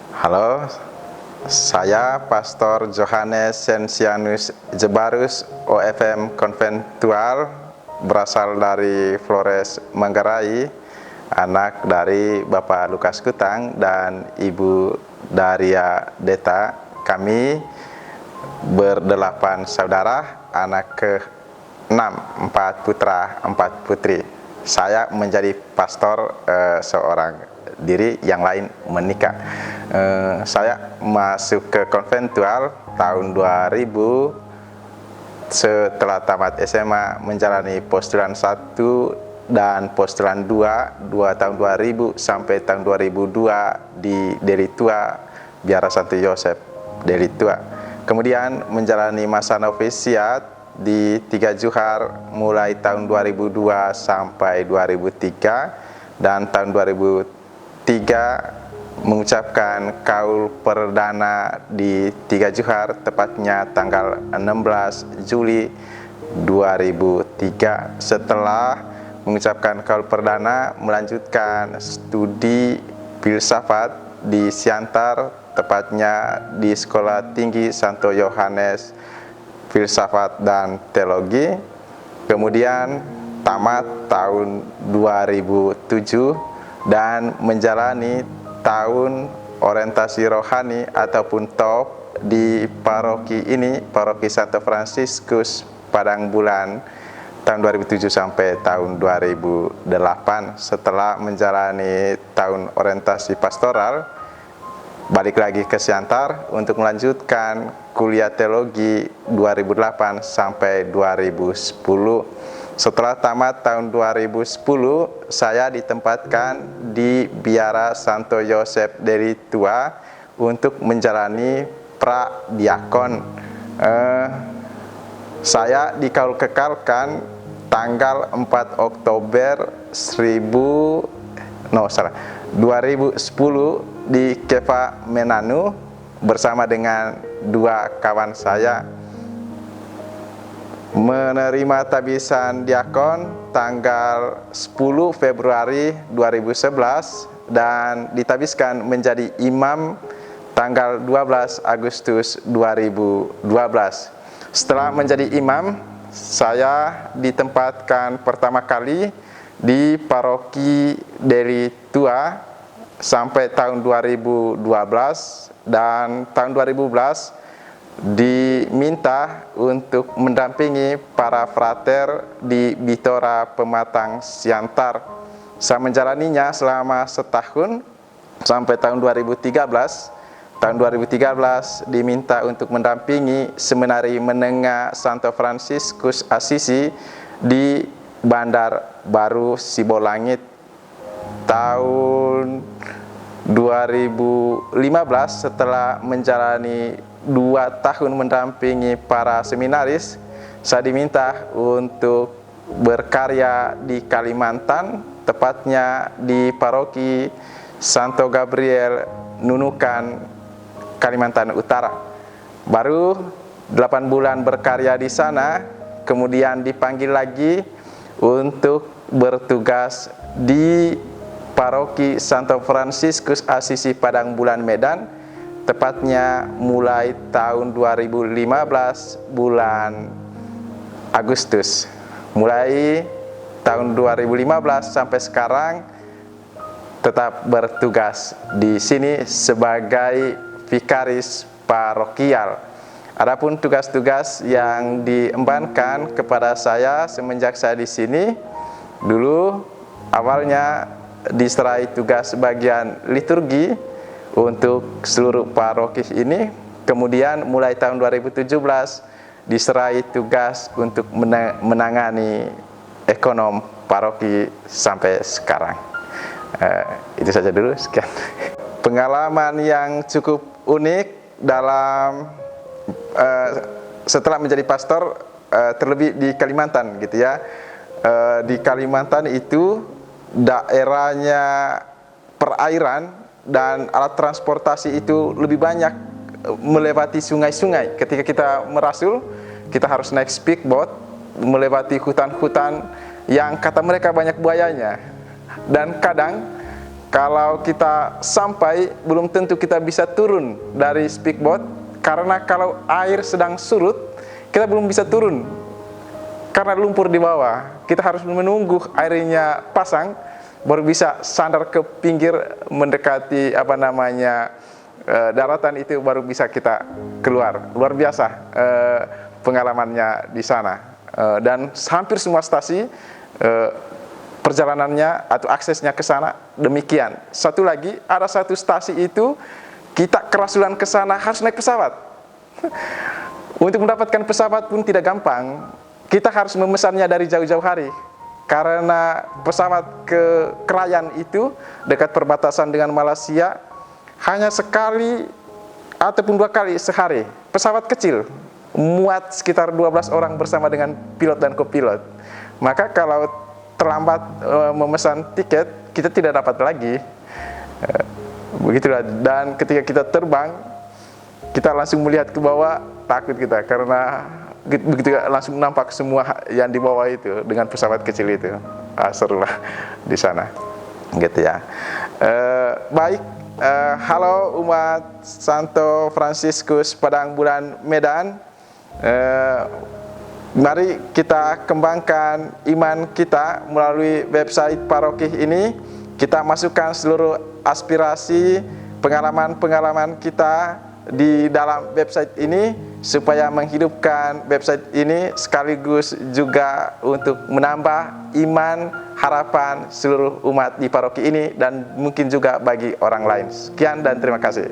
Halo, saya Pastor Johannes Sensianus Jebarus, OFM Konventual, berasal dari Flores, Manggarai, anak dari Bapak Lukas Kutang dan Ibu Daria Deta. Kami berdelapan saudara, anak ke-6, 4 putra, 4 putri. Saya menjadi pastor seorang diri, yang lain menikah. Saya masuk ke konventual tahun 2000 setelah tamat SMA, menjalani postulan 1 dan postulan 2 tahun 2000 sampai tahun 2002 di Deli Tua, Biara Santo Yosef Deli Tua. Kemudian menjalani masa novisiat di 3 Johar mulai tahun 2002 sampai 2003, dan tahun 2003 mengucapkan kaul perdana di 3 Johar, tepatnya tanggal 16 Juli 2003. Setelah mengucapkan kaul perdana, melanjutkan studi filsafat di Siantar, tepatnya di Sekolah Tinggi Santo Yohanes Filsafat dan Teologi. Kemudian tamat tahun 2007 dan menjalani tahun orientasi rohani ataupun TOP di paroki ini, Paroki Santo Fransiskus Padang Bulan, tahun 2007 sampai tahun 2008. Setelah menjalani tahun orientasi pastoral, balik lagi ke Siantar untuk melanjutkan kuliah teologi 2008 sampai 2010. Setelah tamat tahun 2010, saya ditempatkan di Biara Santo Yosef Deli Tua untuk menjalani pra-diakon. Saya dikaul-kekalkan tanggal 4 Oktober 2010 di Keva Menanu bersama dengan 2 kawan saya. Menerima tabisan diakon tanggal 10 Februari 2011 dan ditabiskan menjadi imam tanggal 12 Agustus 2012. Setelah menjadi imam, saya ditempatkan pertama kali di paroki Deli Tua sampai tahun 2012, dan tahun 2012 diminta untuk mendampingi para frater di Bitora Pematang Siantar. Saya menjalaninya selama setahun sampai tahun 2013. Tahun 2013 diminta untuk mendampingi seminari menengah Santo Fransiskus Asisi di Bandar Baru Sibolangit. Tahun 2015 setelah menjalani 2 tahun mendampingi para seminaris, saya diminta untuk berkarya di Kalimantan, tepatnya di paroki Santo Gabriel Nunukan, Kalimantan Utara. Baru 8 bulan berkarya di sana, kemudian dipanggil lagi untuk bertugas di paroki Santo Fransiskus Asisi Padang Bulan Medan, tepatnya mulai tahun 2015 bulan Agustus. Mulai tahun 2015 sampai sekarang tetap bertugas di sini sebagai vikaris parokial. Adapun tugas-tugas yang diembankan kepada saya semenjak saya di sini, dulu awalnya diserai tugas bagian liturgi untuk seluruh paroki ini. Kemudian mulai tahun 2017 diserai tugas untuk menangani ekonom paroki sampai sekarang. Itu saja dulu, sekian. Pengalaman yang cukup unik dalam setelah menjadi pastor, terlebih di Kalimantan gitu ya. Di Kalimantan itu daerahnya perairan dan alat transportasi itu lebih banyak melewati sungai-sungai. Ketika kita merasul, kita harus naik speedboat melewati hutan-hutan yang kata mereka banyak buayanya. Dan kadang kalau kita sampai, belum tentu kita bisa turun dari speedboat, karena kalau air sedang surut, kita belum bisa turun karena lumpur di bawah. Kita harus menunggu airnya pasang, baru bisa sandar ke pinggir mendekati daratan, itu baru bisa kita keluar. Luar biasa pengalamannya di sana. Dan hampir semua stasi perjalanannya atau aksesnya ke sana demikian. Satu lagi, ada satu stasi itu kita kerasulan ke sana harus naik pesawat. Untuk mendapatkan pesawat pun tidak gampang. Kita harus memesannya dari jauh-jauh hari. Karena pesawat ke Krayan itu dekat perbatasan dengan Malaysia hanya sekali ataupun 2 kali sehari. Pesawat kecil, muat sekitar 12 orang bersama dengan pilot dan kopilot. Maka kalau terlambat memesan tiket, kita tidak dapat lagi. Begitulah. Dan ketika kita terbang, kita langsung melihat ke bawah, takut kita karena begitu langsung nampak semua yang di bawah itu dengan pesawat kecil itu. Seru lah di sana, gitu ya. Baik, halo umat Santo Fransiskus Padang Bulan Medan. Mari kita kembangkan iman kita melalui website paroki ini. Kita masukkan seluruh aspirasi, pengalaman-pengalaman kita di dalam website ini supaya menghidupkan website ini, sekaligus juga untuk menambah iman, harapan seluruh umat di paroki ini dan mungkin juga bagi orang lain. Sekian dan terima kasih.